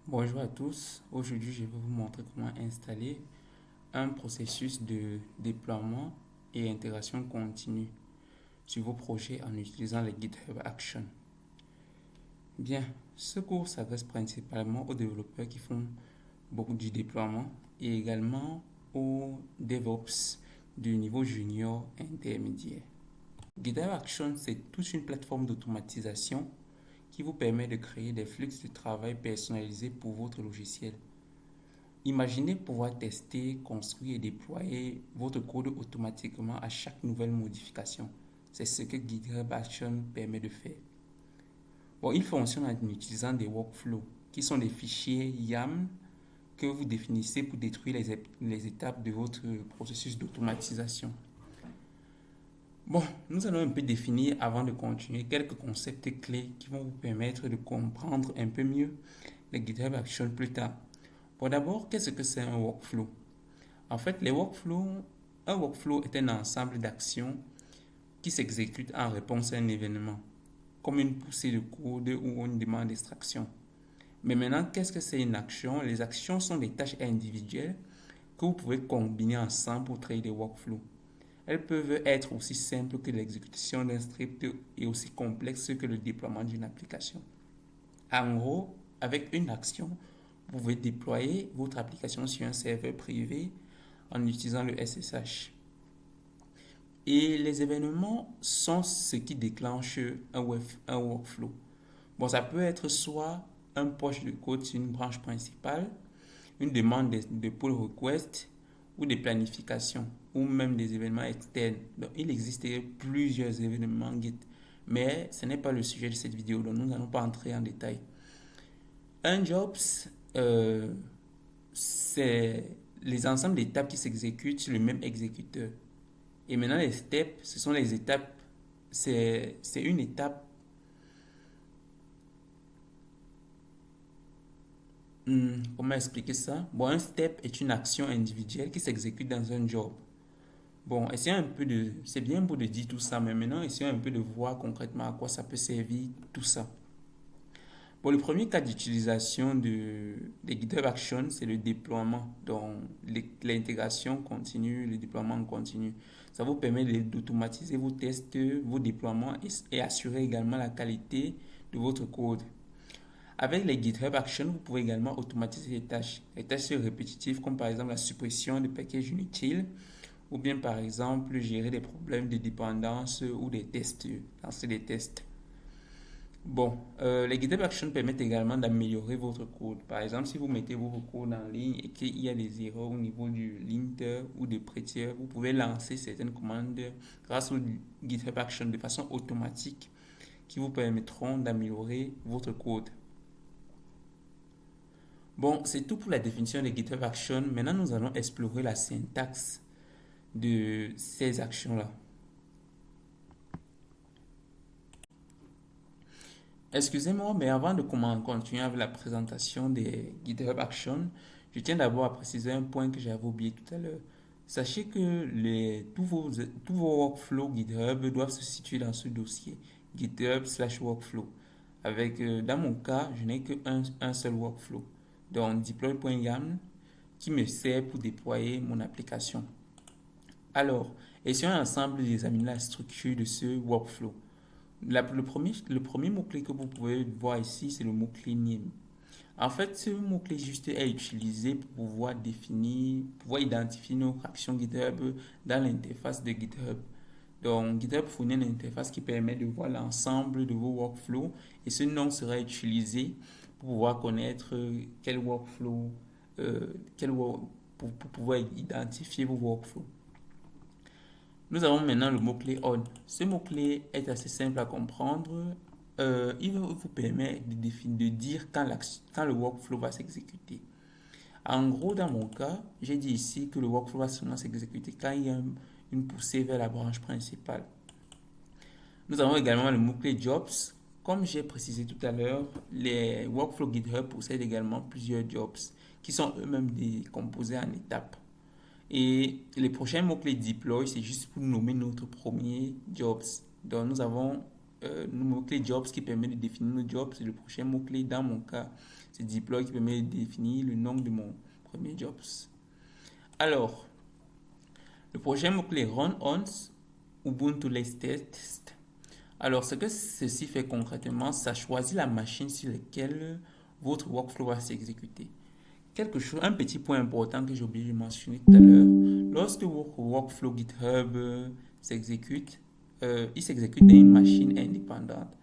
Bonjour à tous. Aujourd'hui, je vais vous montrer comment installer un processus de déploiement et intégration continue sur vos projets en utilisant les GitHub Actions. Bien, ce cours s'adresse principalement aux développeurs qui font beaucoup du déploiement et également aux DevOps du niveau junior et intermédiaire. GitHub Actions, c'est toute une plateforme d'automatisation qui vous permet de créer des flux de travail personnalisés pour votre logiciel. Imaginez pouvoir tester, construire et déployer votre code automatiquement à chaque nouvelle modification. C'est ce que GitHub Action permet de faire. Bon, il fonctionne en utilisant des workflows, qui sont des fichiers YAML que vous définissez pour détruire les étapes de votre processus d'automatisation. Bon, nous allons un peu définir, avant de continuer, quelques concepts clés qui vont vous permettre de comprendre un peu mieux les GitHub Actions plus tard. Bon, d'abord, qu'est-ce que c'est un workflow? En fait, un workflow est un ensemble d'actions qui s'exécutent en réponse à un événement, comme une poussée de code ou une demande d'extraction. Mais maintenant, qu'est-ce que c'est une action? Les actions sont des tâches individuelles que vous pouvez combiner ensemble pour créer des workflows. Elles peuvent être aussi simples que l'exécution d'un script et aussi complexes que le déploiement d'une application. En gros, avec une action, vous pouvez déployer votre application sur un serveur privé en utilisant le SSH. Et les événements sont ce qui déclenche un workflow. Bon, ça peut être soit un push de code sur une branche principale, une demande de pull request ou des planifications ou même des événements externes. Donc, il existe plusieurs événements Git, mais ce n'est pas le sujet de cette vidéo, donc nous n'allons pas entrer en détail. Un job, euh, c'est les ensembles d'étapes qui s'exécutent sur le même exécuteur. Et maintenant, les steps, ce sont les étapes. C'est une étape. Comment expliquer ça? Bon, un step est une action individuelle qui s'exécute dans un job. Bon, c'est bien beau de dire tout ça, mais maintenant, essayons un peu de voir concrètement à quoi ça peut servir tout ça. Bon, le premier cas d'utilisation des GitHub Actions, c'est le déploiement, donc l'intégration continue, le déploiement continu. Ça vous permet d'automatiser vos tests, vos déploiements et assurer également la qualité de votre code. Avec les GitHub Actions, vous pouvez également automatiser les tâches répétitives comme par exemple la suppression de packages inutiles ou bien par exemple gérer des problèmes de dépendance ou des tests, lancer des tests. Bon, les GitHub Actions permettent également d'améliorer votre code. Par exemple, si vous mettez votre code en ligne et qu'il y a des erreurs au niveau du linter ou des prettiers, vous pouvez lancer certaines commandes grâce au GitHub Actions de façon automatique qui vous permettront d'améliorer votre code. Bon, c'est tout pour la définition des GitHub Actions. Maintenant, nous allons explorer la syntaxe de ces actions-là. Excusez-moi, mais avant de continuer avec la présentation des GitHub Actions, je tiens d'abord à préciser un point que j'avais oublié tout à l'heure. Sachez que tous vos workflows GitHub doivent se situer dans ce dossier GitHub/workflow. Dans mon cas, je n'ai qu'un seul workflow, donc deploy.yaml, qui me sert pour déployer mon application. Alors, essayons ensemble d'examiner la structure de ce workflow. Le premier mot-clé que vous pouvez voir ici, c'est le mot-clé name. En fait, ce mot-clé juste est utilisé pour pouvoir identifier nos actions GitHub dans l'interface de GitHub. Donc, GitHub fournit une interface qui permet de voir l'ensemble de vos workflows et ce nom sera utilisé pour pouvoir connaître quel workflow, pour pouvoir identifier vos workflows. Nous avons maintenant le mot-clé on. Ce mot-clé est assez simple à comprendre. Il vous permet de dire quand le workflow va s'exécuter. En gros, dans mon cas, j'ai dit ici que le workflow va seulement s'exécuter quand il y a une poussée vers la branche principale. Nous avons également le mot-clé jobs. Comme j'ai précisé tout à l'heure, les workflows GitHub possèdent également plusieurs jobs qui sont eux-mêmes décomposés en étapes. Et les prochains mots-clés deploy, c'est juste pour nommer notre premier jobs. Donc nous avons le mot-clé jobs qui permet de définir le job. C'est le prochain mot-clé. Dans mon cas, c'est deploy qui permet de définir le nom de mon premier jobs. Alors, le prochain mot-clé run on Ubuntu Latest. Alors, ce que ceci fait concrètement, ça choisit la machine sur laquelle votre workflow va s'exécuter. Un petit point important que j'ai oublié de mentionner tout à l'heure, lorsque votre workflow GitHub s'exécute, il s'exécute dans une machine indépendante.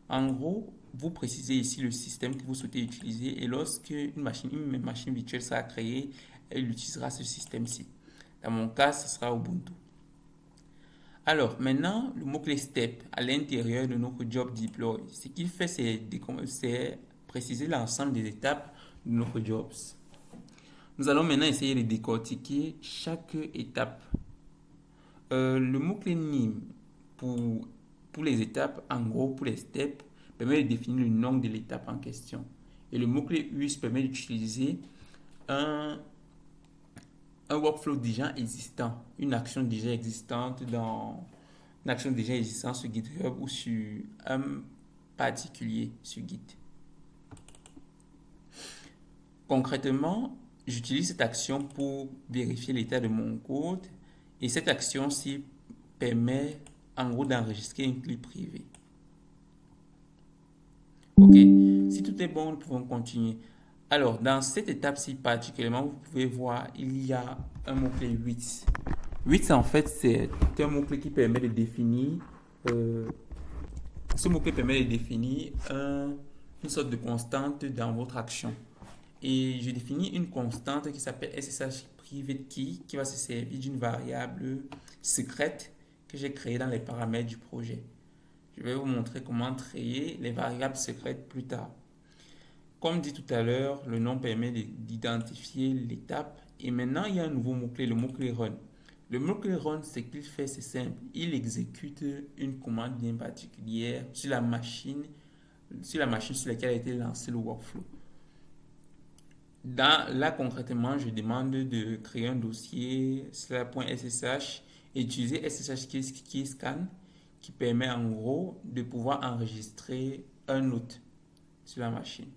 En gros, vous précisez ici le système que vous souhaitez utiliser et lorsque une machine virtuelle sera créée, elle utilisera ce système-ci. Dans mon cas, ce sera Ubuntu. Alors, maintenant, le mot-clé step à l'intérieur de notre job deploy, ce qu'il fait, c'est préciser l'ensemble des étapes de notre jobs. Nous allons maintenant essayer de décortiquer chaque étape. Le mot-clé NIM pour les étapes, en gros pour les steps, permet de définir le nom de l'étape en question. Et le mot-clé US permet d'utiliser un workflow déjà existant, une action déjà existante sur GitHub ou sur un particulier sur Git. Concrètement, j'utilise cette action pour vérifier l'état de mon code et cette action-ci permet en gros d'enregistrer une clé privée. Ok, si tout est bon, nous pouvons continuer. Alors, dans cette étape-ci particulièrement, vous pouvez voir, il y a un mot-clé 8. 8, en fait, c'est un mot-clé qui permet de définir, ce mot-clé permet de définir une sorte de constante dans votre action. Et je définis une constante qui s'appelle SSH Private Key qui va se servir d'une variable secrète que j'ai créée dans les paramètres du projet. Je vais vous montrer comment créer les variables secrètes plus tard. Comme dit tout à l'heure, le nom permet d'identifier l'étape. Et maintenant, il y a un nouveau mot-clé, le mot-clé run. Le mot-clé run, ce qu'il fait, c'est simple. Il exécute une commande bien particulière sur la machine sur laquelle a été lancé le workflow. Là, concrètement, je demande de créer un dossier .ssh et utiliser SSH Keyscan qui permet en gros de pouvoir enregistrer un note sur la machine.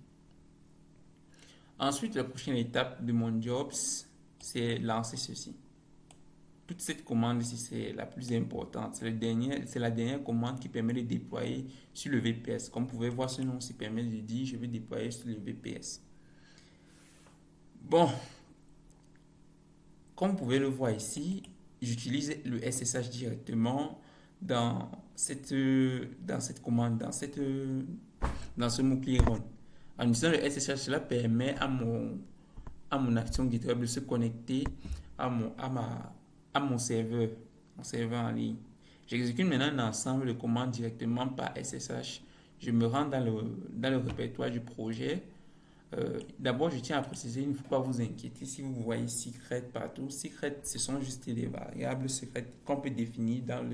Ensuite, la prochaine étape de mon job, c'est lancer ceci. Toute cette commande ici, c'est la plus importante. C'est la dernière commande qui permet de déployer sur le VPS. Comme vous pouvez voir, ce nom ça permet de dire je vais déployer sur le VPS. Bon, comme vous pouvez le voir ici, j'utilise le SSH directement dans cette commande, dans ce mot-clé run. En utilisant le SSH, cela permet à mon action GitHub de se connecter à mon serveur en ligne. J'exécute maintenant un ensemble de commandes directement par SSH. Je me rends dans le répertoire du projet. D'abord, je tiens à préciser, il ne faut pas vous inquiéter si vous voyez secret partout. Secret, ce sont juste des variables secrètes qu'on peut définir dans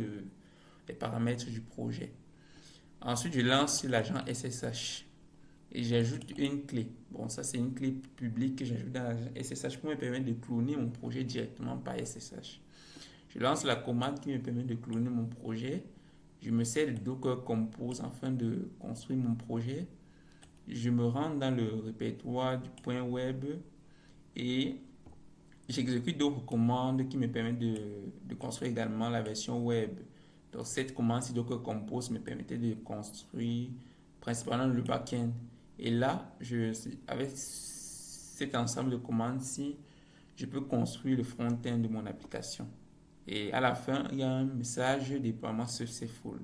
les paramètres du projet. Ensuite, je lance l'agent SSH et j'ajoute une clé. Bon, ça, c'est une clé publique que j'ajoute dans l'agent SSH pour me permettre de cloner mon projet directement par SSH. Je lance la commande qui me permet de cloner mon projet. Je me sers de Docker Compose afin de construire mon projet. Je me rends dans le répertoire du point web et j'exécute d'autres commandes qui me permettent de construire également la version web. Donc cette commande si Docker Compose me permettait de construire principalement le backend. Et là, avec cet ensemble de commandes-ci, je peux construire le front-end de mon application. Et à la fin, il y a un message de déploiement successful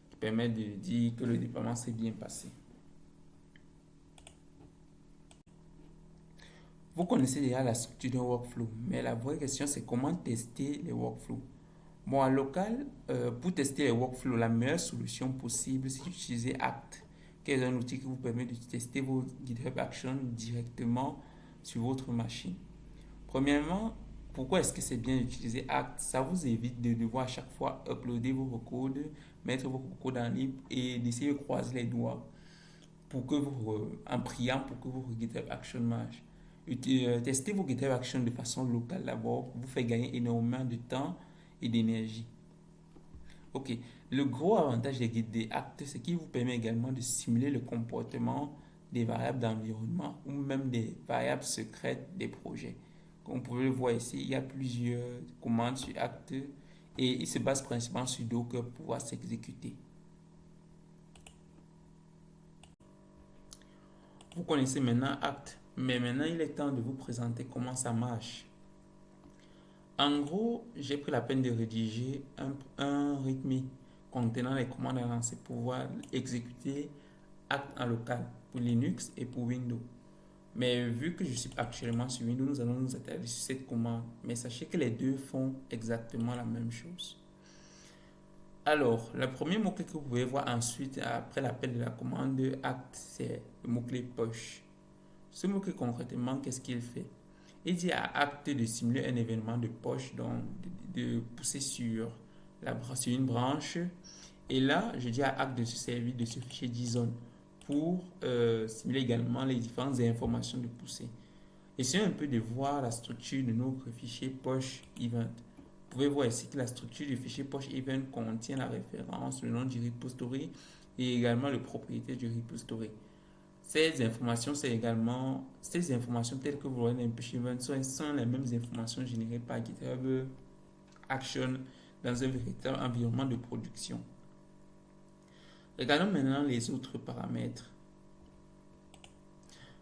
qui permet de dire que le déploiement s'est bien passé. Vous connaissez déjà la structure d'un workflow, mais la vraie question c'est comment tester les workflows. Bon, en local, pour tester les workflows, la meilleure solution possible, c'est d'utiliser Act, qui est un outil qui vous permet de tester vos GitHub Actions directement sur votre machine. Premièrement, pourquoi est-ce que c'est bien d'utiliser Act? Ça vous évite de devoir à chaque fois uploader vos codes, mettre vos codes en libre et d'essayer de croiser les doigts en priant pour que vos GitHub Actions marchent. Tester vos GitHub Actions de façon locale d'abord vous fait gagner énormément de temps et d'énergie. Ok, le gros avantage des actes, c'est qu'il vous permet également de simuler le comportement des variables d'environnement ou même des variables secrètes des projets. Comme vous pouvez le voir ici, il y a plusieurs commandes sur acte et il se base principalement sur Docker pour pouvoir s'exécuter. Vous connaissez maintenant acte, mais maintenant il est temps de vous présenter comment ça marche. En gros, j'ai pris la peine de rédiger un README contenant les commandes à lancer pour pouvoir exécuter acte en local pour Linux et pour Windows. Mais vu que je suis actuellement sur Windows, nous allons nous attarder sur cette commande. Mais sachez que les deux font exactement la même chose. Alors, le premier mot-clé que vous pouvez voir ensuite, après l'appel de la commande acte, c'est le mot-clé push. Ce mot-clé concrètement, qu'est-ce qu'il fait? Il dit à acte de simuler un événement de push, donc de pousser sur une branche. Et là, je dis à acte de se servir de ce fichier JSON pour simuler également les différentes informations de poussée. Essayons un peu de voir la structure de notre fichier push event. Vous pouvez voir ici que la structure du fichier push event contient la référence, le nom du repository et également le propriétaire du repository. Ces informations telles que vous voyez dans le push event sont les mêmes informations générées par GitHub Action dans un véritable environnement de production. Regardons maintenant les autres paramètres.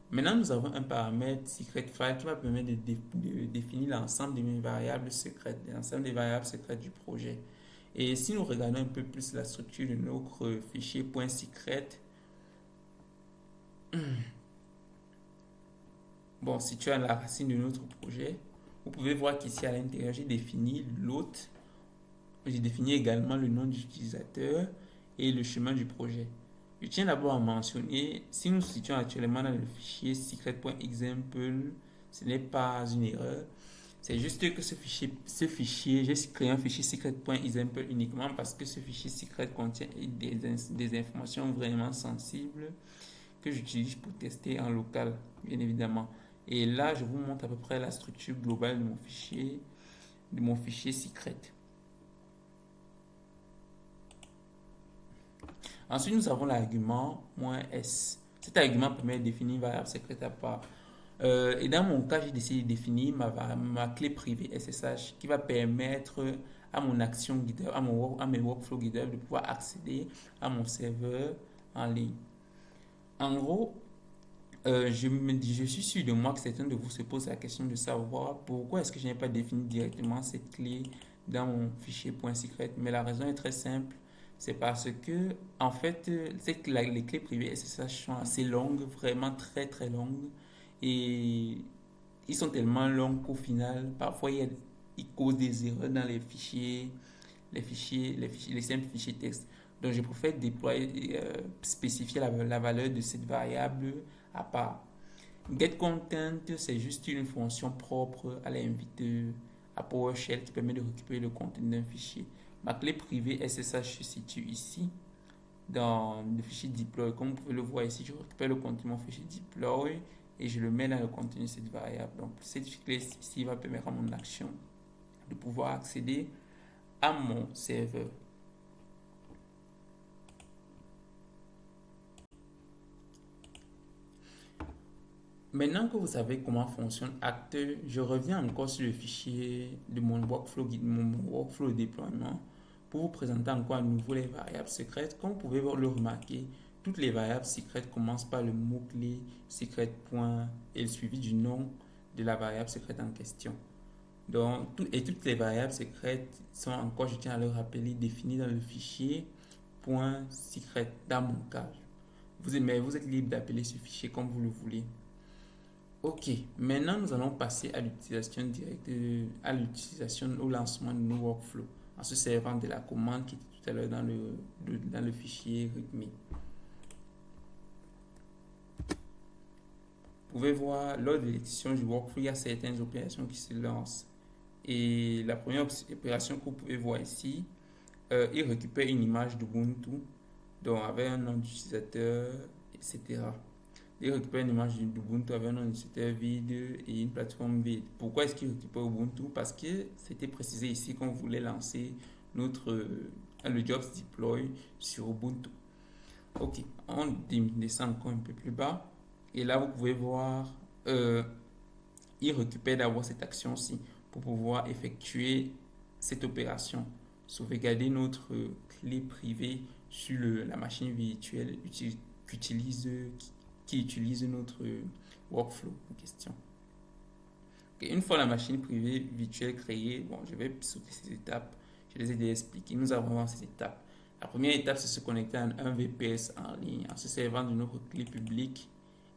Maintenant, nous avons un paramètre secret file qui va permettre de définir l'ensemble de mes variables secrètes, l'ensemble des variables secrètes du projet. Et si nous regardons un peu plus la structure de notre fichier .secret, bon, situé à la racine de notre projet, vous pouvez voir qu'ici à l'intérieur, j'ai défini l'hôte, j'ai défini également le nom d'utilisateur et le chemin du projet. Je tiens d'abord à mentionner, si nous nous situons actuellement dans le fichier secret.example, ce n'est pas une erreur. C'est juste que ce fichier, j'ai créé un fichier secret.example uniquement parce que ce fichier secret contient des informations vraiment sensibles que j'utilise pour tester en local, bien évidemment. Et là, je vous montre à peu près la structure globale de mon fichier secret. Ensuite, nous avons l'argument "-s". Cet argument permet de définir une variable secrète à part. Et dans mon cas, j'ai décidé de définir ma clé privée SSH qui va permettre à mon action GitHub, à mes workflows GitHub de pouvoir accéder à mon serveur en ligne. En gros, je suis sûr de moi que certains de vous se posent la question de savoir pourquoi est-ce que je n'ai pas défini directement cette clé dans mon fichier .secret. Mais la raison est très simple. C'est parce que, en fait, les clés privées SSH sont assez longues, vraiment très très longues. Et ils sont tellement longs qu'au final, parfois, ils causent des erreurs dans les simples fichiers texte. Donc, je préfère spécifier la valeur de cette variable à part. GetContent, c'est juste une fonction propre à l'invite à PowerShell qui permet de récupérer le contenu d'un fichier. Ma clé privée SSH se situe ici dans le fichier deploy. Comme vous pouvez le voir ici, je récupère le contenu de mon fichier deploy et je le mets dans le contenu de cette variable. Donc cette clé ici va permettre à mon action de pouvoir accéder à mon serveur. Maintenant que vous savez comment fonctionne Acte, je reviens encore sur le fichier de mon workflow de déploiement pour vous présenter encore à nouveau les variables secrètes. Comme vous pouvez le remarquer, toutes les variables secrètes commencent par le mot-clé secret. Et le suivi du nom de la variable secrète en question. Donc, toutes les variables secrètes sont encore, je tiens à le rappeler, définies dans le fichier .secret dans mon cas. Vous êtes libre d'appeler ce fichier comme vous le voulez. Ok, maintenant nous allons passer à l'utilisation directe, au lancement de nos workflows en se servant de la commande qui était tout à l'heure dans le fichier README. Vous pouvez voir lors de l'exécution du workflow, il y a certaines opérations qui se lancent. Et la première opération que vous pouvez voir ici, il récupère une image d'Ubuntu, donc avec un nom d'utilisateur, etc. Il récupère une image d'Ubuntu avec un nom d'utilisateur vide et une plateforme vide. Pourquoi est-ce qu'il récupère Ubuntu? Parce que c'était précisé ici qu'on voulait lancer notre le job se déploie sur Ubuntu. Ok, on descend encore un peu plus bas. Et là, vous pouvez voir, il récupère d'abord cette action-ci pour pouvoir effectuer cette opération. Sauvegarder notre clé privée sur la machine virtuelle qui utilise notre workflow en question. Okay, une fois la machine privée virtuelle créée, bon, je vais sauter ces étapes. Je les ai déjà expliquées. Nous avons ces étapes. La première étape, c'est se connecter à un VPS en ligne en se servant de notre clé publique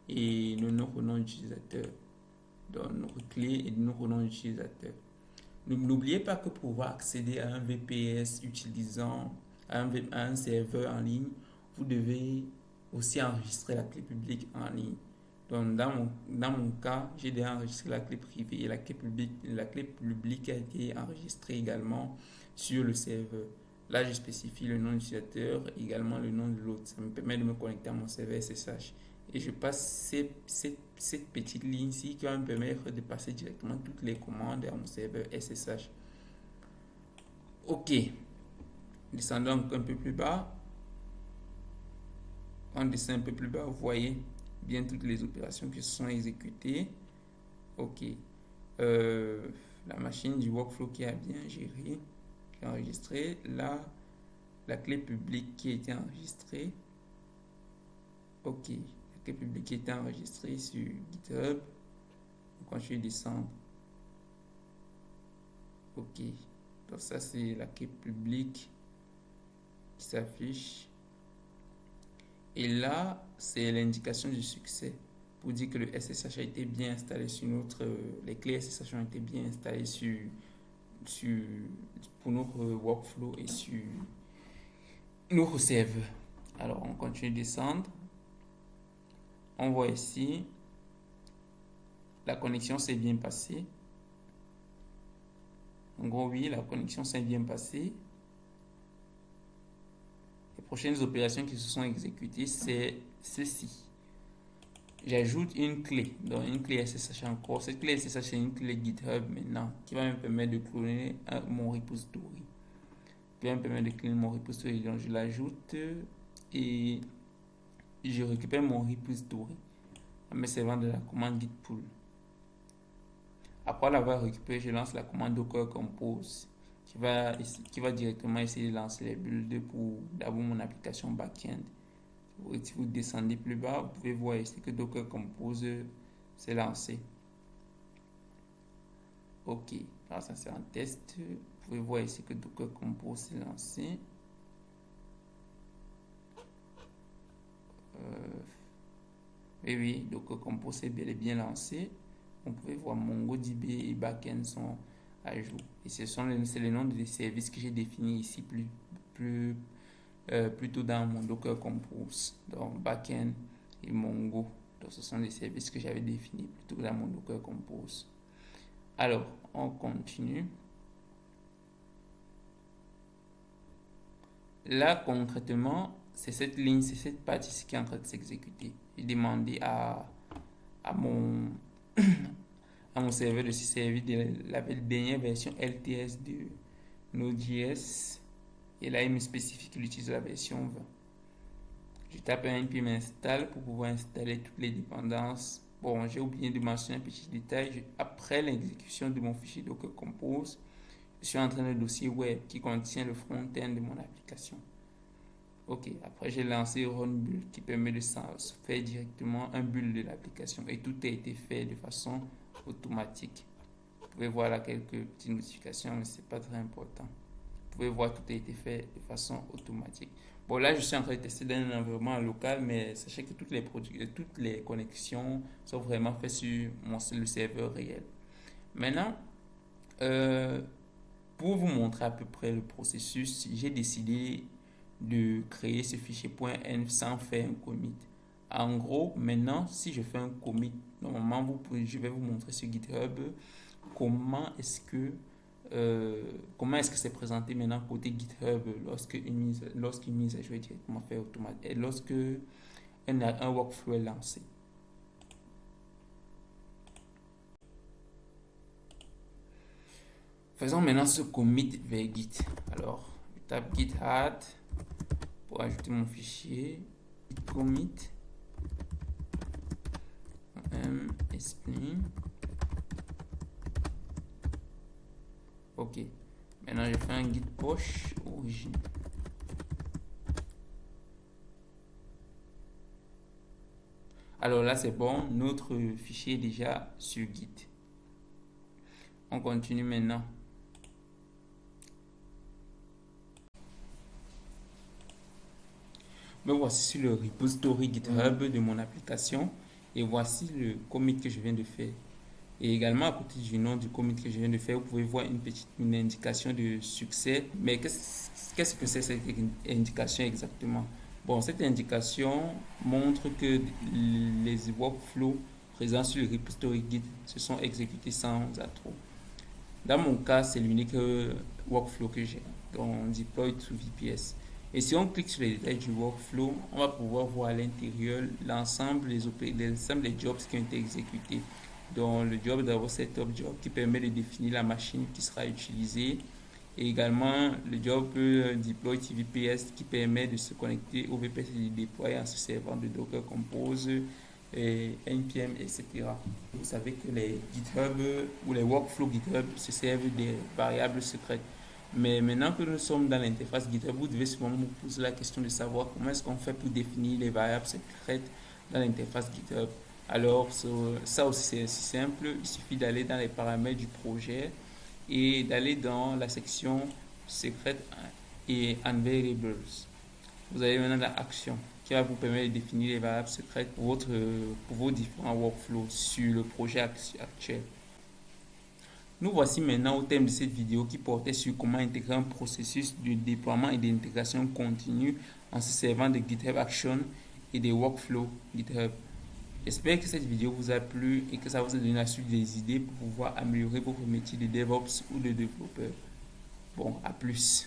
et de notre nom d'utilisateur. Donc, notre clé et de notre nom d'utilisateur. N'oubliez pas que pour pouvoir accéder à un VPS utilisant un serveur en ligne, vous devez aussi enregistrer la clé publique en ligne. Donc, dans mon cas, j'ai déjà enregistré la clé privée et la clé publique a été enregistrée également sur le serveur. Là, je spécifie le nom de l'utilisateur et également le nom de l'autre. Ça me permet de me connecter à mon serveur SSH. Et je passe cette petite ligne-ci qui va me permettre de passer directement toutes les commandes à mon serveur SSH. Ok. Descendons un peu plus bas. On descend un peu plus bas, vous voyez bien toutes les opérations qui sont exécutées. Ok. La machine du workflow qui a bien géré, qui a enregistré. Là, la clé publique qui a été enregistrée. Ok. La clé publique qui a été enregistrée sur GitHub. On continue de descendre. Ok. Donc ça, c'est la clé publique qui s'affiche. Et là, c'est l'indication du succès pour dire que le SSH a été bien installé sur les clés SSH ont été bien installées pour notre workflow et sur notre serveur. Alors, on continue de descendre. On voit ici, la connexion s'est bien passée. En gros, oui, la connexion s'est bien passée. Les prochaines opérations qui se sont exécutées, c'est ceci. J'ajoute une clé, donc une clé SSH encore. Cette clé SSH, c'est une clé GitHub maintenant qui va me permettre de cloner mon repository. Qui va me permettre de cloner mon repository. Donc, je l'ajoute et je récupère mon repository en me servant de la commande git pull. Après l'avoir récupéré, je lance la commande docker compose qui va directement essayer de lancer les builds pour d'abord mon application backend. Si vous descendez plus bas, vous pouvez voir ici que docker compose s'est lancé. Ok, alors ça c'est un test. Vous pouvez voir ici que docker compose s'est lancé. Oui, docker compose est bel et bien lancé. Vous pouvez voir MongoDB et backend sont à jour. Et c'est le nom des services que j'ai définis ici plutôt dans mon Docker Compose, donc backend et Mongo. Donc ce sont des services que j'avais définis plutôt dans mon Docker Compose. Alors, on continue. Là, concrètement, c'est cette ligne, c'est cette partie qui est en train de s'exécuter. J'ai demandé à mon serveur de se servir de la dernière version LTS de Node.js. Et là, il me spécifie qu'il utilise la version 20. Je tape un npm install pour pouvoir installer toutes les dépendances. Bon, j'ai oublié de mentionner un petit détail. Après l'exécution de mon fichier Docker Compose, je suis en train de dossier web qui contient le front-end de mon application. Ok, après j'ai lancé Run Build qui permet de faire directement un build de l'application et tout a été fait de façon automatique. Vous pouvez voir là quelques petites notifications, mais c'est pas très important. Vous pouvez voir tout a été fait de façon automatique. Bon, là je suis en train de tester dans un environnement local, mais sachez que toutes les connexions sont vraiment faites sur le serveur réel. Maintenant, pour vous montrer à peu près le processus, j'ai décidé de créer ce fichier .env sans faire un commit. En gros, maintenant, si je fais un commit, normalement, je vais vous montrer sur GitHub comment est-ce que c'est présenté maintenant côté GitHub lorsqu'une mise à jour est directement faite automatiquement et lorsque un workflow est lancé. Faisons maintenant ce commit vers Git. Alors, je tape git add pour ajouter mon fichier, git commit, explain. Ok, maintenant je fais un git push origine. Alors là c'est bon, notre fichier est déjà sur Git. On continue maintenant. Me voici sur le repository GitHub de mon application et voici le commit que je viens de faire. Et également à côté du nom du commit que je viens de faire, vous pouvez voir une indication de succès. Mais qu'est-ce que c'est cette indication exactement? Bon, cette indication montre que les workflows présents sur le repository Git se sont exécutés sans attroupes. Dans mon cas, c'est l'unique workflow que j'ai, donc deploy to VPS. Et si on clique sur les détails du workflow, on va pouvoir voir à l'intérieur l'ensemble des jobs qui ont été exécutés. Donc le job d'abord setup job qui permet de définir la machine qui sera utilisée. Et également le job deploy to VPS qui permet de se connecter au VPS et de déployer en se servant de Docker Compose, npm, etc. Vous savez que les GitHub ou les workflows GitHub se servent des variables secrètes. Mais maintenant que nous sommes dans l'interface GitHub, vous devez souvent vous poser la question de savoir comment est-ce qu'on fait pour définir les variables secrètes dans l'interface GitHub. Alors, ça aussi c'est assez simple. Il suffit d'aller dans les paramètres du projet et d'aller dans la section secret et unvariables. Vous allez maintenant dans Action qui va vous permettre de définir les variables secrètes pour vos différents workflows sur le projet actuel. Nous voici maintenant au thème de cette vidéo qui portait sur comment intégrer un processus de déploiement et d'intégration continue en se servant de GitHub Action et des workflows GitHub. J'espère que cette vidéo vous a plu et que ça vous a donné la suite des idées pour pouvoir améliorer votre métier de DevOps ou de développeur. Bon, à plus.